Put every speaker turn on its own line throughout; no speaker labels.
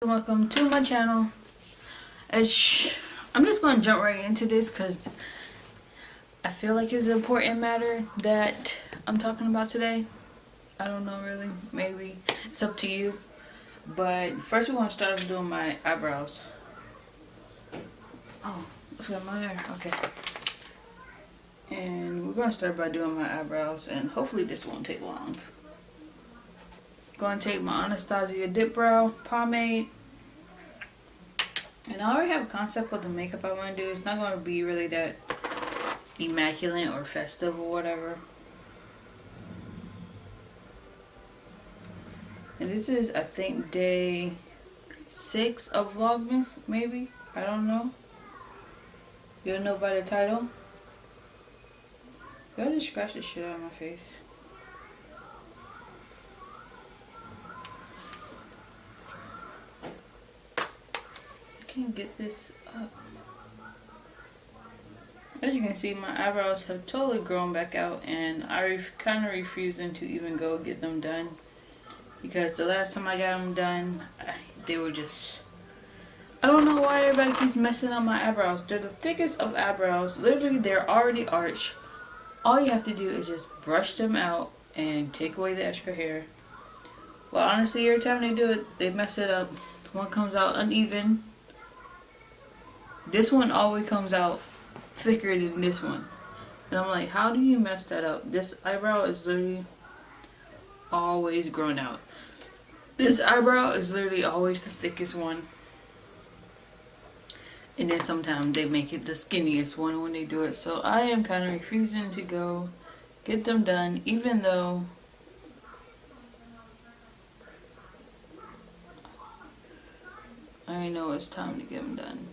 welcome to my channel. I'm just going to jump right into this because I feel like it's an important matter that I'm talking about today. I don't know, really, maybe it's up to you, but first we're going to start off doing my eyebrows. Oh, look at my hair. Okay, and we're going to start by doing my eyebrows, and hopefully this won't take long. Going to take my Anastasia Dip Brow Pomade. And I already have a concept of the makeup I want to do. It's not going to be really that immaculate or festive or whatever. And this is, I think, day 6 of Vlogmas, maybe? I don't know. You'll know by the title. Y'all just scratch the shit out of my face. Can't get this up. As you can see, my eyebrows have totally grown back out, and I kind of refusing to even go get them done because the last time I got them done, they were just, I don't know why everybody keeps messing up my eyebrows. They're the thickest of eyebrows. Literally, they're already arched. All you have to do is just brush them out and take away the extra hair. Well, honestly, every time they do it, they mess it up. One comes out uneven. This one always comes out thicker than this one. And I'm like, how do you mess that up? This eyebrow is literally always grown out. This eyebrow is literally always the thickest one. And then sometimes they make it the skinniest one when they do it. So I am kind of refusing to go get them done, even though I know it's time to get them done.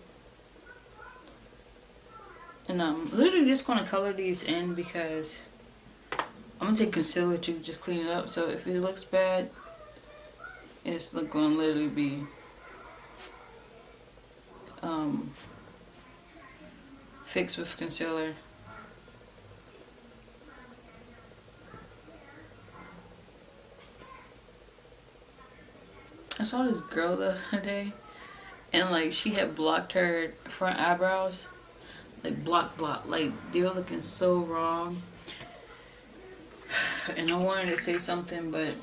And I'm literally just going to color these in because I'm going to take concealer to just clean it up. So if it looks bad, it's going to literally be fixed with concealer. I saw this girl the other day, and like she had blocked her front eyebrows. Like block, like they were looking so wrong. And I wanted to say something, but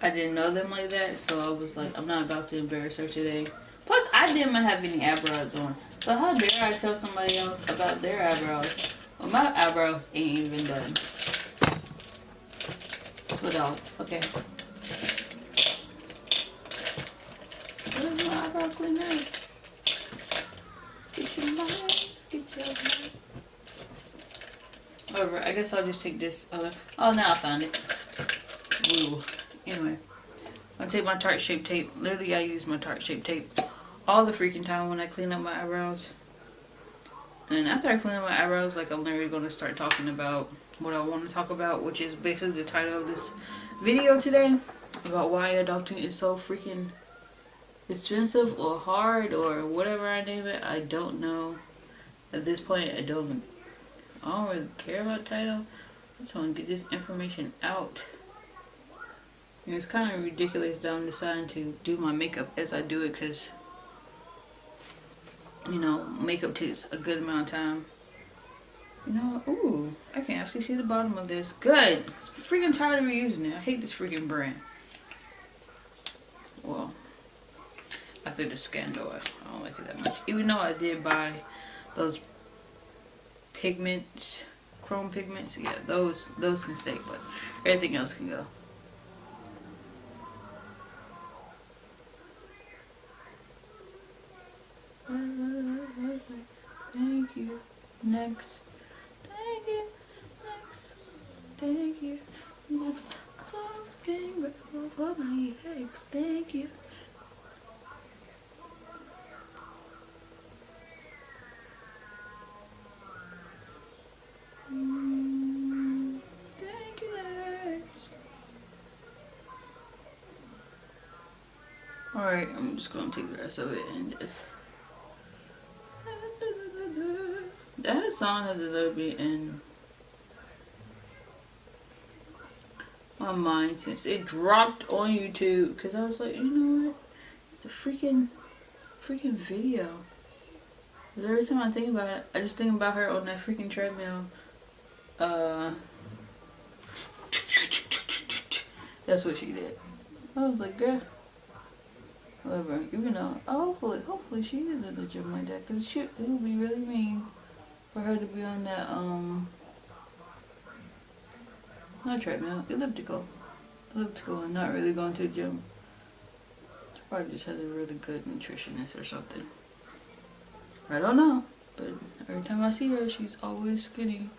I didn't know them like that, so I was like, I'm not about to embarrass her today. Plus, I didn't have any eyebrows on, so how dare I tell somebody else about their eyebrows? Well, my eyebrows ain't even done. Without, okay. Where's my eyebrow cleaner? Whatever, I guess I'll just take this other. Oh, now I found it. Woo. Anyway, I'll take my Tarte Shape Tape. Literally, I use my Tarte Shape Tape all the freaking time when I clean up my eyebrows. And then after I clean up my eyebrows, like, I'm literally going to start talking about what I want to talk about, which is basically the title of this video today, about why adulting is so freaking expensive or hard or whatever I name it. I don't know. At this point, I don't really care about the title. I just want to get this information out. And it's kind of ridiculous that I'm deciding to do my makeup as I do it because, you know, makeup takes a good amount of time. You know, ooh, I can actually see the bottom of this. Good. I'm freaking tired of reusing it. I hate this freaking brand. Well, after the scandal, I don't like it that much. Even though I did buy those pigments, chrome pigments, yeah, those can stay, but everything else can go. Thank you. Next. Thank you. Next. Thank you. Next. I'm getting grateful for my ex. Thank you. Thank you, next. Alright, I'm just gonna take the rest of it and just. That song has a little bit in my mind since it dropped on YouTube, because I was like, you know what? It's the freaking video. Because every time I think about it, I just think about her on that freaking treadmill. That's what she did. I was like, girl. However, even though, hopefully she is in the gym like that, because it would be really mean for her to be on that, not treadmill, elliptical and not really going to the gym. She probably just has a really good nutritionist or something. I don't know, but every time I see her, she's always skinny.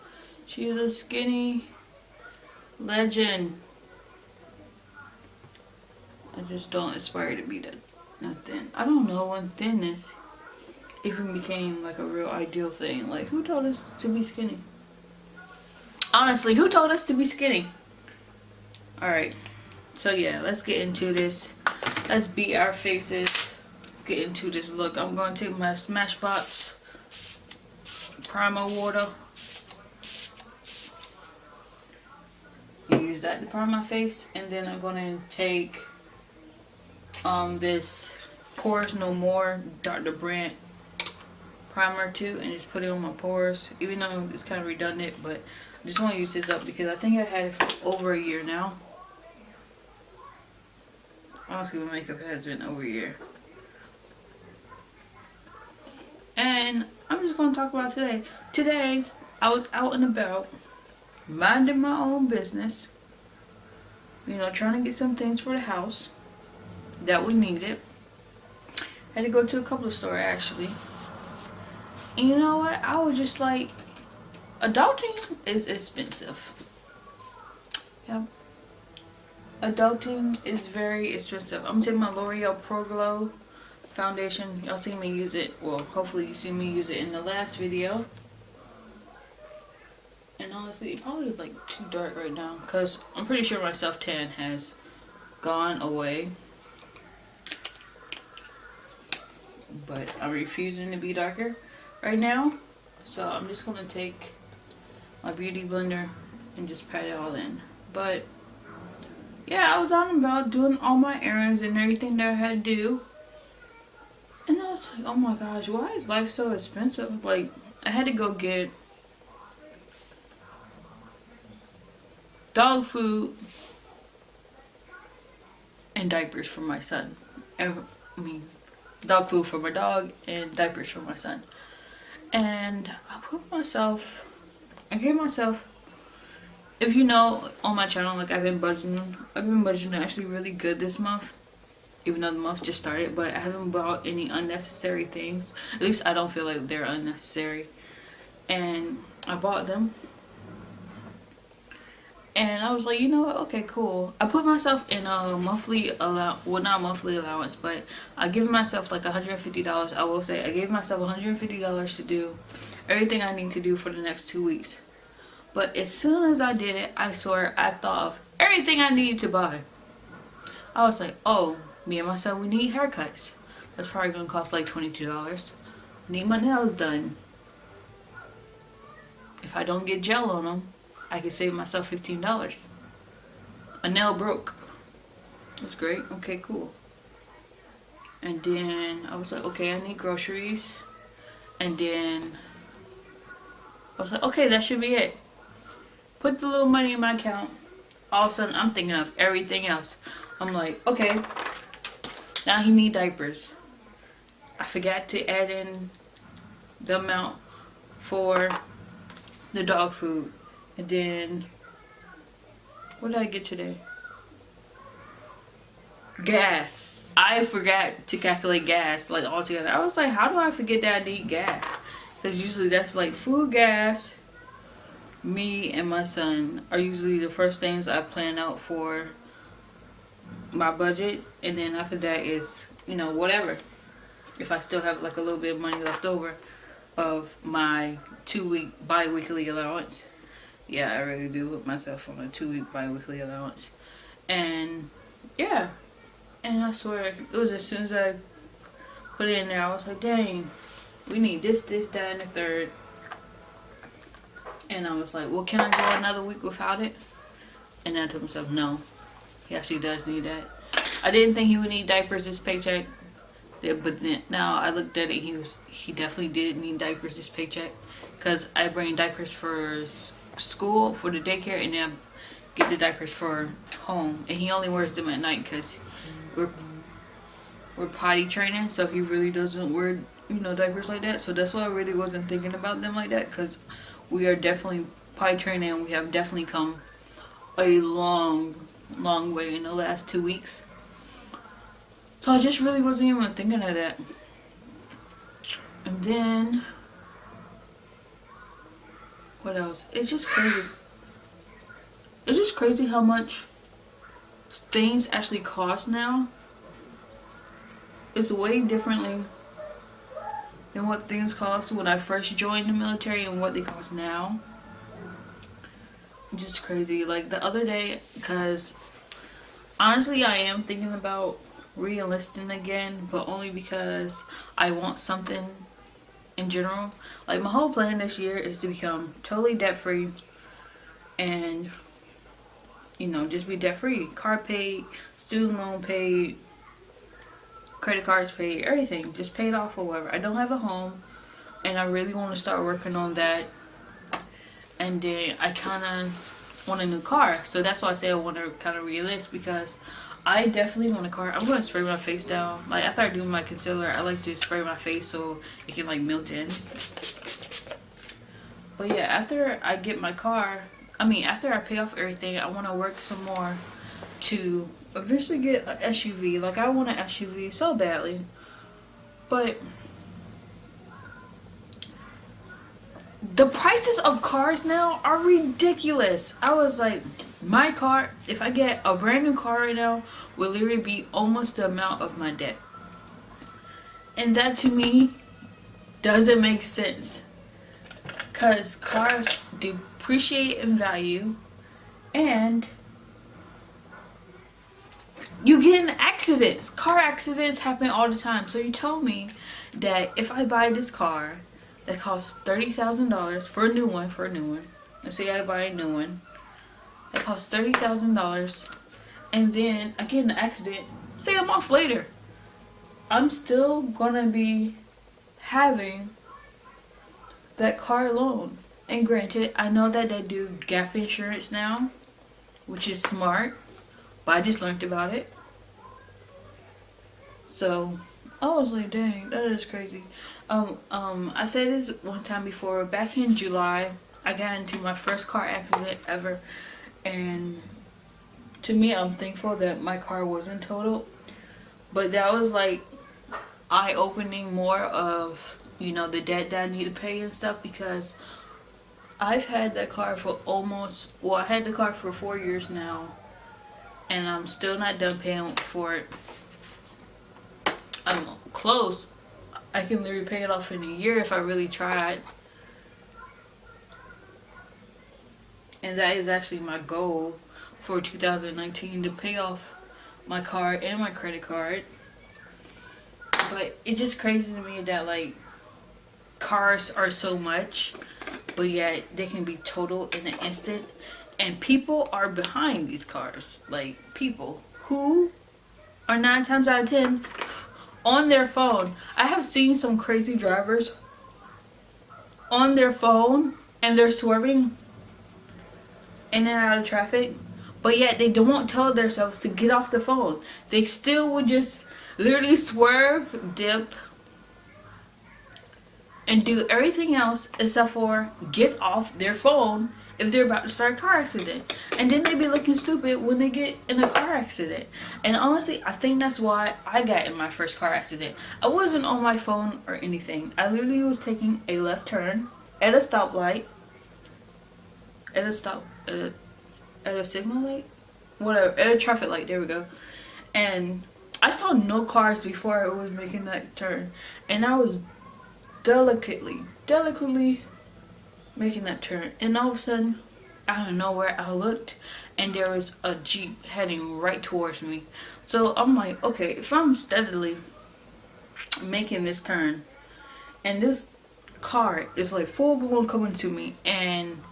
She is a skinny legend. I just don't aspire to be that, not thin. I don't know when thinness even became like a real ideal thing. Like, who told us to be skinny? Honestly, who told us to be skinny? Alright, so yeah, let's get into this. Let's beat our faces. Let's get into this look. I'm going to take my Smashbox primer water. Use that to prime my face. And then I'm going to take this Pores No More Dr. Brandt primer too, and just put it on my pores, even though it's kind of redundant, but I just want to use this up because I think I had it for over a year now. Honestly, my makeup has been over a year. And I'm just going to talk about today. Today, I was out and about, minding my own business, you know, trying to get some things for the house that we needed. Had to go to a couple of stores actually. And you know what? I was just like, adulting is expensive. Yep. Adulting is very expensive. I'm taking my L'Oreal Pro Glow foundation. Y'all seen me use it. Well, hopefully you see me use it in the last video. And honestly, it probably is like too dark right now, because I'm pretty sure my self-tan has gone away. But I'm refusing to be darker right now. So I'm just going to take my beauty blender and just pat it all in. But yeah, I was out and about doing all my errands and everything that I had to do. And I was like, oh my gosh, why is life so expensive? Like, I had to go get dog food and diapers for my son. Dog food for my dog and diapers for my son. And I gave myself, if you know on my channel, like I've been budgeting actually really good this month, even though the month just started, but I haven't bought any unnecessary things. At least I don't feel like they're unnecessary. And I bought them. And I was like, you know what? Okay, cool. I put myself in a monthly well, not monthly allowance, but I give myself like $150. I will say I gave myself $150 to do everything I need to do for the next 2 weeks. But as soon as I did it, I swear I thought of everything I needed to buy. I was like, oh, me and my son, we need haircuts. That's probably gonna cost like $22. Need my nails done. If I don't get gel on them, I can save myself $15. A nail broke. That's great. Okay, cool. And then I was like, okay, I need groceries. And then I was like, okay, that should be it. Put the little money in my account. All of a sudden, I'm thinking of everything else. I'm like, okay, now he need diapers. I forgot to add in the amount for the dog food. And then, what did I get today? Gas. I forgot to calculate gas, like altogether. I was like, how do I forget that I need gas? Because usually that's like food, gas. Me and my son are usually the first things I plan out for my budget. And then after that is, you know, whatever. If I still have like a little bit of money left over of my 2-week bi-weekly allowance. Yeah, I really do put myself on a 2-week bi-weekly allowance. And yeah, and I swear it was as soon as I put it in there, I was like, dang, we need this, that, and the third. And I was like, well, can I go another week without it? And then I told myself, no, he actually does need that. I didn't think he would need diapers this paycheck. Yeah, but then now I looked at it, he definitely did need diapers this paycheck, because I bring diapers for school, for the daycare, and then I get the diapers for home, and he only wears them at night because we're potty training, so he really doesn't wear, you know, diapers like that. So that's why I really wasn't thinking about them like that, because we are definitely potty training, and we have definitely come a long way in the last 2 weeks. So I just really wasn't even thinking of that. And then, what else? It's just crazy. It's just crazy how much things actually cost now. It's way differently than what things cost when I first joined the military and what they cost now. It's just crazy. Like the other day, because honestly I am thinking about re-enlisting again, but only because I want something in general. Like my whole plan this year is to become totally debt free, and you know, just be debt free, car paid, student loan paid, credit cards paid, everything just paid off or whatever. I don't have a home, and I really want to start working on that. And then I kind of want a new car, so that's why I say I want to kind of re-enlist, because I definitely want a car. I'm gonna spray my face down. Like after I do my concealer, I like to spray my face so it can like melt in. But yeah, after I get my car, after I pay off everything, I want to work some more to eventually get an SUV. Like I want an SUV so badly, but the prices of cars now are ridiculous. I was like, my car, if I get a brand new car right now, will literally be almost the amount of my debt. And that to me doesn't make sense, because cars depreciate in value, and you get in accidents. Car accidents happen all the time. So you told me that if I buy this car that costs $30,000 for a new one, let's say I buy a new one that costs $30,000, and then I get in an accident, say a month later, I'm still gonna be having that car loan. And granted, I know that they do gap insurance now, which is smart, but I just learned about it. So I was like, dang, that is crazy. I said this one time before. Back in July, I got into my first car accident ever, and to me, I'm thankful that my car wasn't totaled. But that was like eye-opening more of, you know, the debt that I need to pay and stuff, because I've had that car for I had the car for 4 years now, and I'm still not done paying for it. I'm close. I can literally pay it off in a year if I really tried. And that is actually my goal for 2019, to pay off my car and my credit card. But it's just crazy to me that like cars are so much, but yet they can be totaled in an instant, and people are behind these cars. Like people who are 9 times out of 10 on their phone. I have seen some crazy drivers on their phone, and they're swerving in and out of traffic, but yet they don't tell themselves to get off the phone. They still would just literally swerve, dip, and do everything else except for get off their phone if they're about to start a car accident. And then they be looking stupid when they get in a car accident. And honestly, I think that's why I got in my first car accident. I wasn't on my phone or anything. I literally was taking a left turn at a stoplight, at a signal light, whatever, at a traffic light, there we go. And I saw no cars before I was making that turn, and I was delicately making that turn, and all of a sudden, out of nowhere, I looked, and there was a Jeep heading right towards me. So I'm like, okay, if I'm steadily making this turn, and this car is like full blown coming to me, and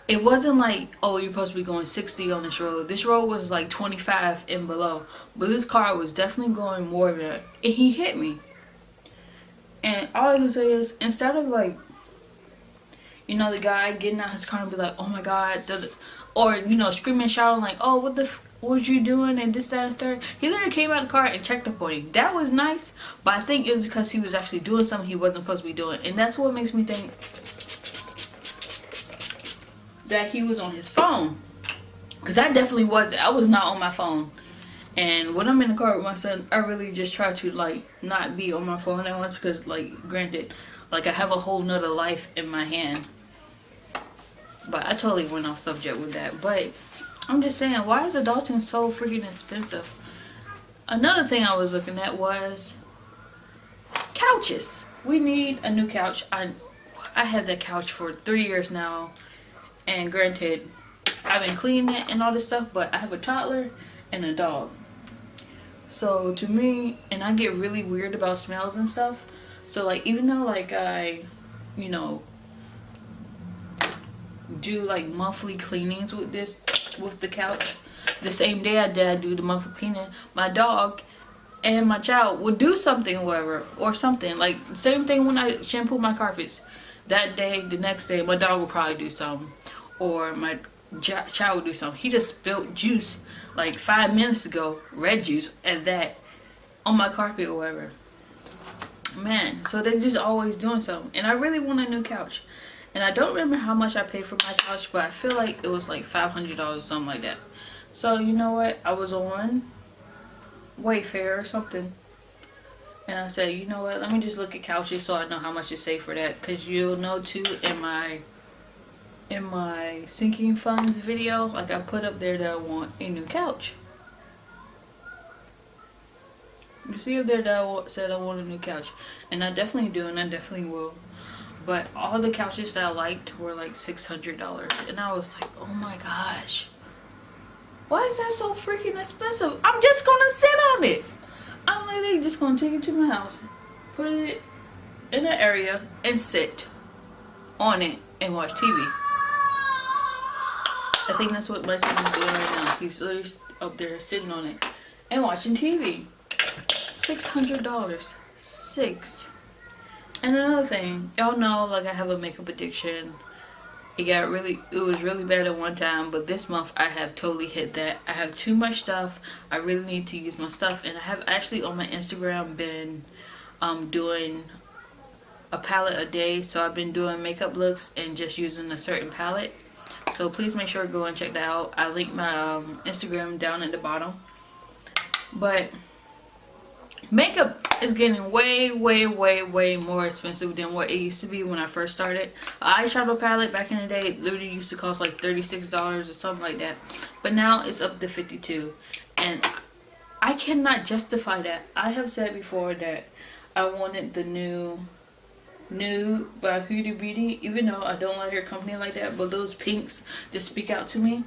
it wasn't like, oh, you're supposed to be going 60 on this road. This road was like 25 and below. But this car was definitely going more than that. And he hit me. And all I can say is, instead of like, you know, the guy getting out his car and be like, oh my God, or, you know, screaming and shouting like, oh, what was you doing and this, that, and third. He literally came out of the car and checked up on him. That was nice, but I think it was because he was actually doing something he wasn't supposed to be doing. And that's what makes me think that he was on his phone. Because I definitely wasn't. I was not on my phone. And when I'm in the car with my son, I really just try to like not be on my phone that much, because like, granted, like I have a whole nother life in my hand. But I totally went off subject with that. But I'm just saying, why is adulting so freaking expensive? Another thing I was looking at was couches. We need a new couch. I have that couch for 3 years now. And granted, I've been cleaning it and all this stuff, but I have a toddler and a dog. So to me, and I get really weird about smells and stuff. So like, even though like I, you know, do like monthly cleanings with the couch, the same day I do the monthly cleaning, my dog and my child would do something or something. Like same thing when I shampoo my carpets. That day, the next day, my dog will probably do something, or my child will do something. He just spilled juice like 5 minutes ago, red juice at that, on my carpet or whatever. Man, so they're just always doing something. And I really want a new couch. And I don't remember how much I paid for my couch, but I feel like it was like $500 or something like that. So you know what? I was on Wayfair or something, and I said, you know what? Let me just look at couches so I know how much to save for that. Cause you'll know too, in my sinking funds video, like I put up there that I want a new couch. You see up there that I said I want a new couch, and I definitely do, and I definitely will. But all the couches that I liked were like $600, and I was like, oh my gosh, why is that so freaking expensive? I'm just gonna sit on it. I'm literally just gonna take it to my house, put it in an area, and sit on it and watch TV. I think that's what my son is doing right now. He's literally up there sitting on it and watching TV. $600. And another thing, y'all know, like I have a makeup addiction. It was really bad at one time, but this month I have totally hit that. I have too much stuff. I really need to use my stuff, and I have actually on my Instagram been doing a palette a day. So I've been doing makeup looks and just using a certain palette. So please make sure to go and check that out. I link my Instagram down at the bottom. But makeup is getting way more expensive than what it used to be when I first started. An eyeshadow palette back in the day literally used to cost like $36 or something like that, but now it's up to $52, and I cannot justify that. I have said before that I wanted the new by Huda Beauty, even though I don't like her company like that, but those pinks just speak out to me.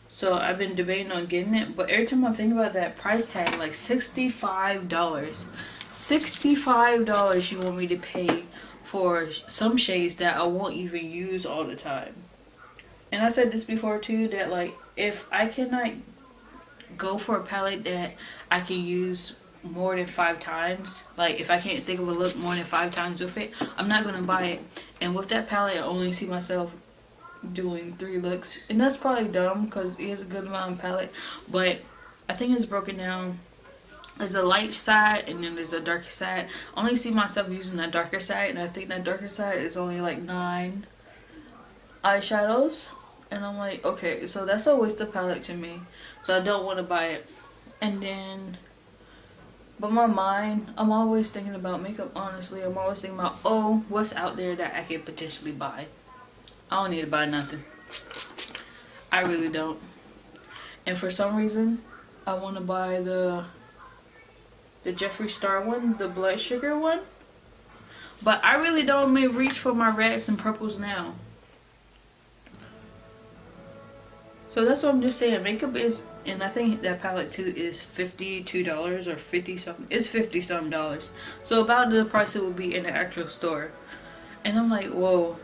So I've been debating on getting it, but every time I think about that price tag, like $65. $65 you want me to pay for some shades that I won't even use all the time. And I said this before too, that like, if I cannot go for a palette that I can use more than 5 times, like if I can't think of a look more than 5 times with it, I'm not gonna buy it. And with that palette, I only see myself doing 3 looks, and that's probably dumb because it is a good amount of palette, but I think it's broken down. There's a light side and then there's a darker side. I only see myself using that darker side, and I think that darker side is only like 9 eyeshadows, and I'm like, okay, so that's a waste of palette to me, so I don't want to buy it. And then, but my mind, I'm always thinking about makeup. Honestly, I'm always thinking about, oh, what's out there that I could potentially buy. I don't need to buy nothing. I really don't. And for some reason, I want to buy the Jeffree Star one, the blood sugar one. But I really don't reach for my reds and purples now. So that's what I'm just saying. Makeup is, and I think that palette too is $52 or 50 something. It's 50 something dollars. So about the price it would be in the actual store. And I'm like, whoa.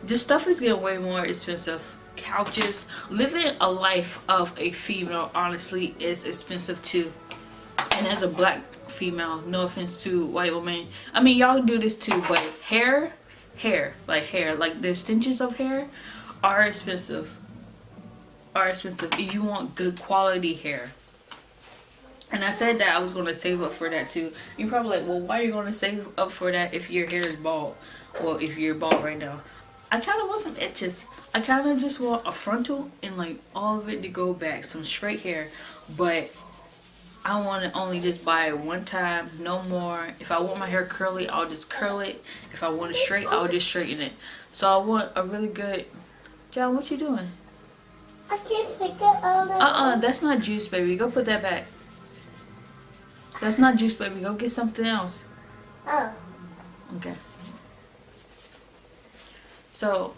Just stuff is getting way more expensive. Couches. Living a life of a female, honestly, is expensive too. And as a black female, no offense to white women, I mean, y'all do this too, but hair, like the extensions of hair are expensive. If you want good quality hair. And I said that I was going to save up for that too. You're probably like, well, why are you going to save up for that if your hair is bald? Well, if you're bald right now. I kind of want some edges. I kind of just want a frontal and like all of it to go back. Some straight hair. But I want to only just buy it one time. No more. If I want my hair curly, I'll just curl it. If I want it straight, I'll just straighten it. So I want a really good... John, what you doing?
I can't pick it out.
That's not juice, baby. Go put that back. That's not juice, baby. Go get something else.
Oh.
Okay. So,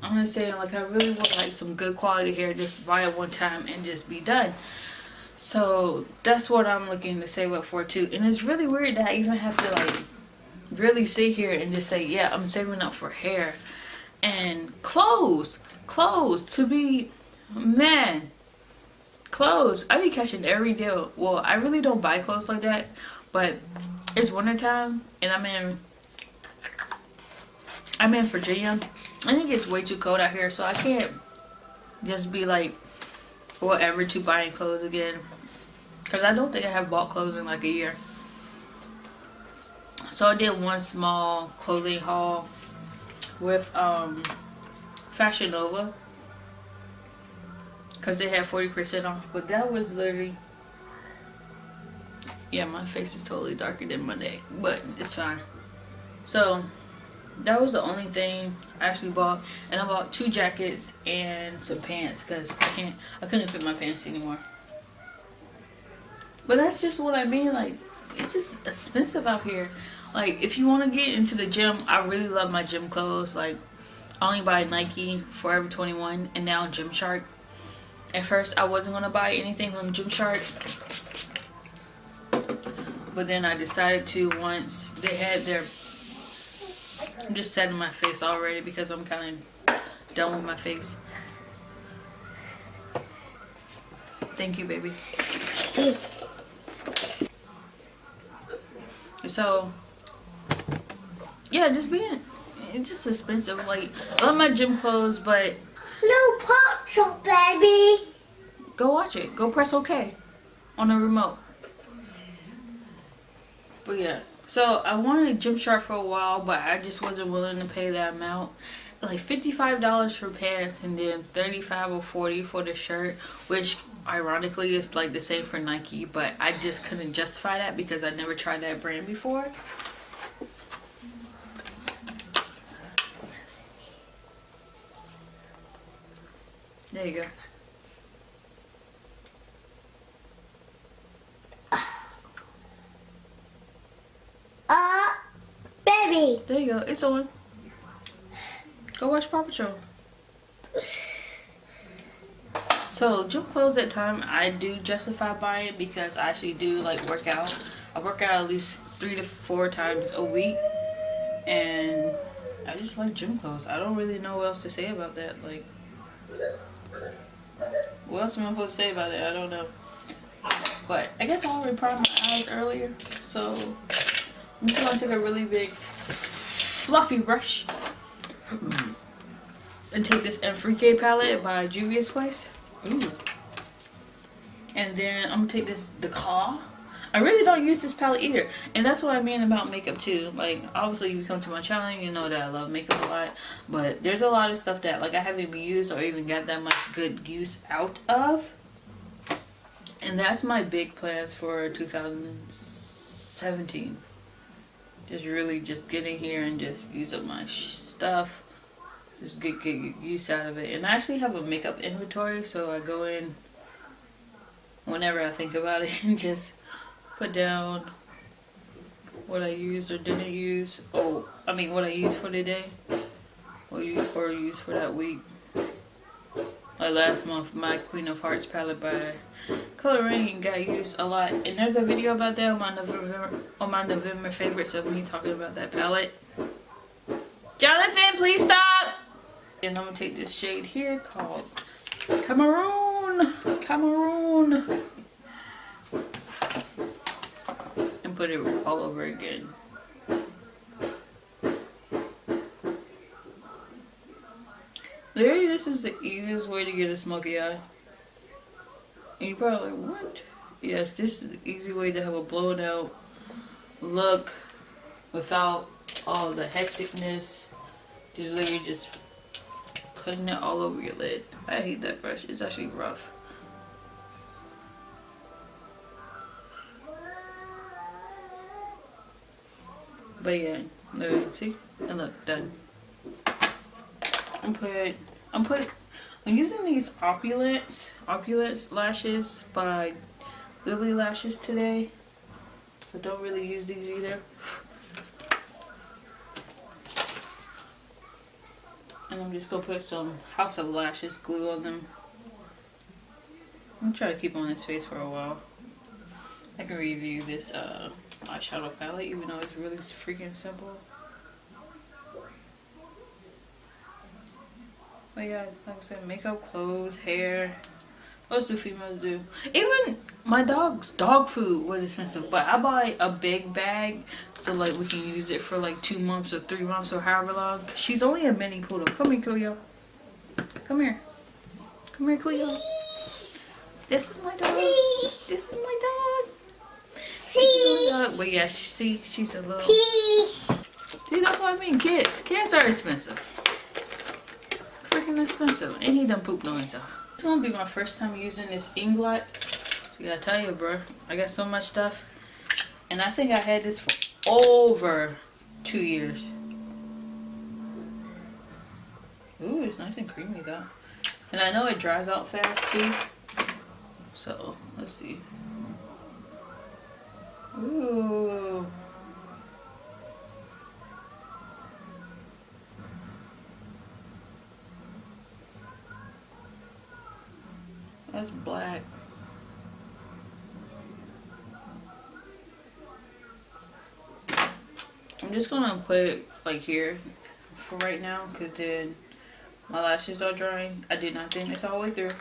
I'm gonna say, like, I really want like some good quality hair. Just buy it one time and just be done. So that's what I'm looking to save up for too. And it's really weird that I even have to like really sit here and just say, yeah, I'm saving up for hair and clothes to be, man. Clothes, I be catching every deal. Well, I really don't buy clothes like that, but it's wintertime and I'm in Virginia and it gets way too cold out here, so I can't just be like whatever to buying clothes again, because I don't think I have bought clothes in like a year. So I did one small clothing haul with Fashion Nova, because they had 40% off, but that was literally, yeah, my face is totally darker than my neck, but it's fine. So that was the only thing I actually bought, and I bought 2 jackets and some pants because I couldn't fit my pants anymore. But that's just what I mean, like, it's just expensive out here. Like, if you want to get into the gym, I really love my gym clothes. Like, I only buy Nike, Forever 21, and now Gymshark. At first, I wasn't going to buy anything from Gymshark, but then I decided to once they had their... I'm just setting my face already because I'm kind of done with my face. Thank you, baby. So, yeah, it's just expensive. Like, I love my gym clothes, but...
No pop shop, baby.
Go watch it. Go press OK on the remote. But yeah. So I wanted Gymshark for a while, but I just wasn't willing to pay that amount. Like $55 for pants and then $35 or $40 for the shirt, which ironically is like the same for Nike, but I just couldn't justify that because I never tried that brand before. There you go.
Baby.
There you go. It's on. Go watch Paw Patrol. So gym clothes at time I do justify buying because I actually do like work out. I work out at least 3 to 4 times a week, and I just like gym clothes. I don't really know what else to say about that. Like, what else am I supposed to say about it? I don't know. But I guess I already primed my eyes earlier, so I'm just gonna take a really big fluffy brush and take this Enrique palette by Juvia's Place. Ooh. And then I'm gonna take the Claw. I really don't use this palette either, and that's what I mean about makeup too. Like, obviously, if you come to my channel, you know that I love makeup a lot, but there's a lot of stuff that like I haven't even used or even got that much good use out of. And that's my big plans for 2017. Just really just get in here and just use up my stuff. Just get use out of it. And I actually have a makeup inventory, so I go in whenever I think about it and just put down what I used or didn't use. Oh, I mean what I used for the day or use for that week. Like last month, my Queen of Hearts palette by Color Rain got used a lot, and there's a video about that on my November favorites of me talking about that palette. Jonathan, please stop. And I'm gonna take this shade here called Cameroon, and put it all over again. Literally, this is the easiest way to get a smoky eye. And you're probably like, what? Yes, this is the easy way to have a blown out look without all the hecticness. Just literally just putting it all over your lid. I hate that brush. It's actually rough. But yeah, literally, see? And look, done. I'm using these opulence lashes by Lily Lashes today. So don't really use these either. And I'm just gonna put some House of Lashes glue on them. I'm gonna try to keep on this face for a while. I can review this eyeshadow palette even though it's really freaking simple. But yeah, like I said, makeup, clothes, hair. What else do females do? Even my dog's dog food was expensive, but I buy a big bag so like we can use it for like 2 months or 3 months or however long. She's only a mini poodle. Come here, Cleo. Come here. Come here, Cleo. This is my dog. This is my dog. This is my dog. But yeah, see, she's a little. See, that's what I mean. Kids are expensive. Freaking expensive, and he done pooped on himself. It's gonna be my first time using this Inglot. I gotta tell you, bro, I got so much stuff, and I think I had this for over 2 years. Ooh, it's nice and creamy though, and I know it dries out fast too. So let's see. Ooh. That's black. I'm just gonna put it like here for right now because then my lashes are drying. I did not think this all the way through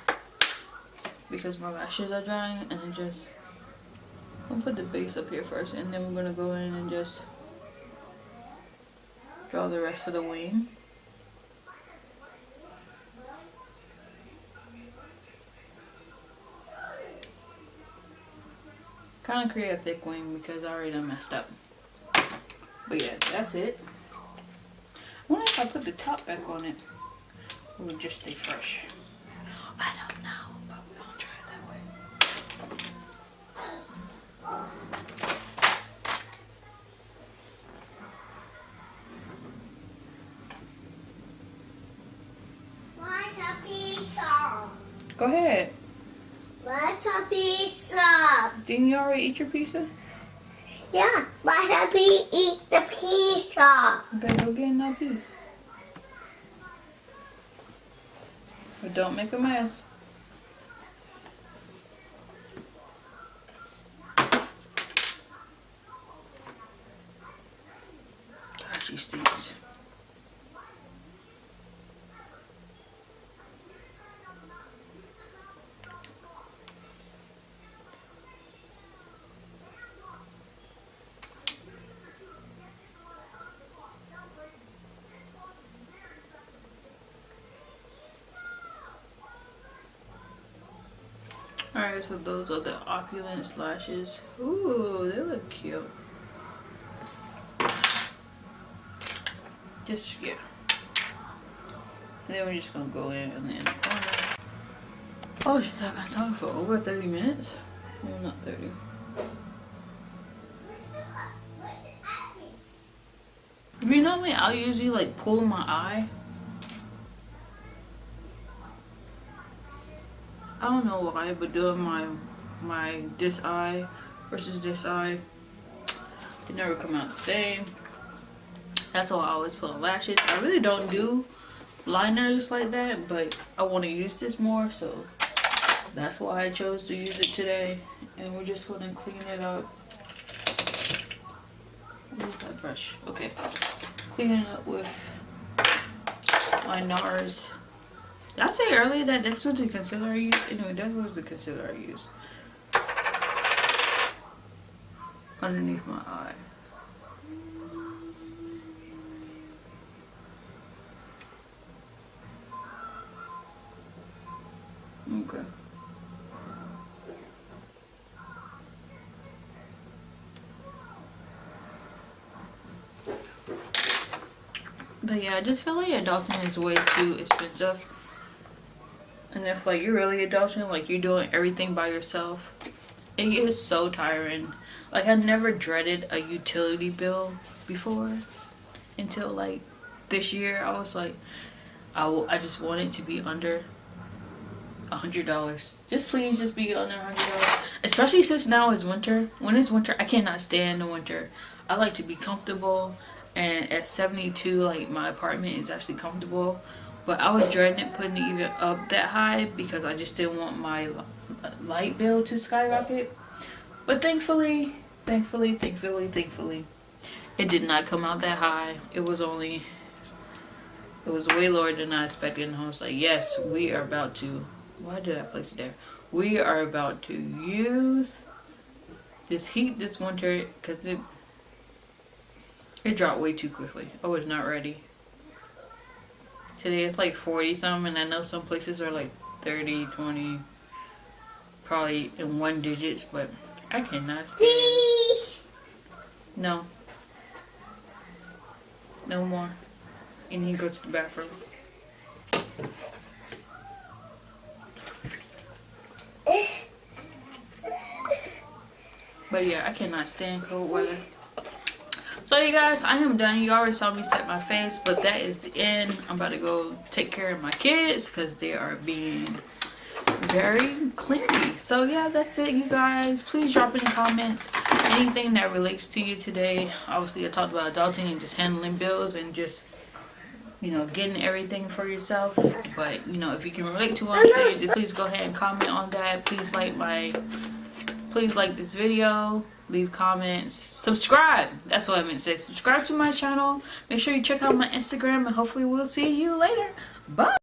because my lashes are drying, and then just I'm gonna put the base up here first, and then we're gonna go in and just draw the rest of the wing. Kind of create a thick wing because I already done messed up. But yeah, that's it. I wonder if I put the top back on it, it would just stay fresh. I don't know, but we're gonna try it that way.
Want a pizza?
Go ahead.
Want a pizza?
Didn't you already eat your pizza?
Yeah, want a eat the pizza?
You better go get in that piece. But don't make a mess. God, she stinks. Alright, so those are the opulence lashes. Ooh, they look cute. Just, yeah. And then we're just gonna go in and then corner. Oh shit, I've been talking for over 30 minutes. Well, not 30. You know me, I'll usually like pull my eye. I don't know why, but doing my this eye versus this eye, they never come out the same. That's why I always put on lashes. I really don't do liners like that, but I want to use this more, so that's why I chose to use it today. And we're just going to clean it up. Where's that brush? Okay, clean it up with my NARS. Did I say earlier that that's what the concealer I use? Anyway, that was the concealer I use. Underneath my eye. Okay. But yeah, I just feel like adulting is way too expensive. And if like you're really adulting, like you're doing everything by yourself, it is so tiring. Like I never dreaded a utility bill before until like this year. I was like, I just want it to be under $100. Just please, just be under $100. Especially since now is winter. When it's winter, I cannot stand the winter. I like to be comfortable, and at 72, like my apartment is actually comfortable. But I was dreading it putting it even up that high because I just didn't want my light bill to skyrocket. But thankfully, it did not come out that high. It was way lower than I expected. And I was like, yes, we are about to. Why did I place it there? We are about to use this heat this winter because it dropped way too quickly. I was not ready. Today it's like 40 something, and I know some places are like 30, 20, probably in one digits, but I cannot stand.
Please.
No. No more. And you go to the bathroom. But yeah, I cannot stand cold weather. So you guys, I am done. You already saw me set my face, but that is the end. I'm about to go take care of my kids because they are being very clingy. So yeah, that's it, you guys. Please drop in the comments anything that relates to you today. Obviously, I talked about adulting and just handling bills and just, you know, getting everything for yourself. But you know, if you can relate to what I'm saying, just please go ahead and comment on that. Please like this video, leave comments, subscribe. That's what I meant to say. Subscribe to my channel. Make sure you check out my Instagram, and hopefully we'll see you later. Bye.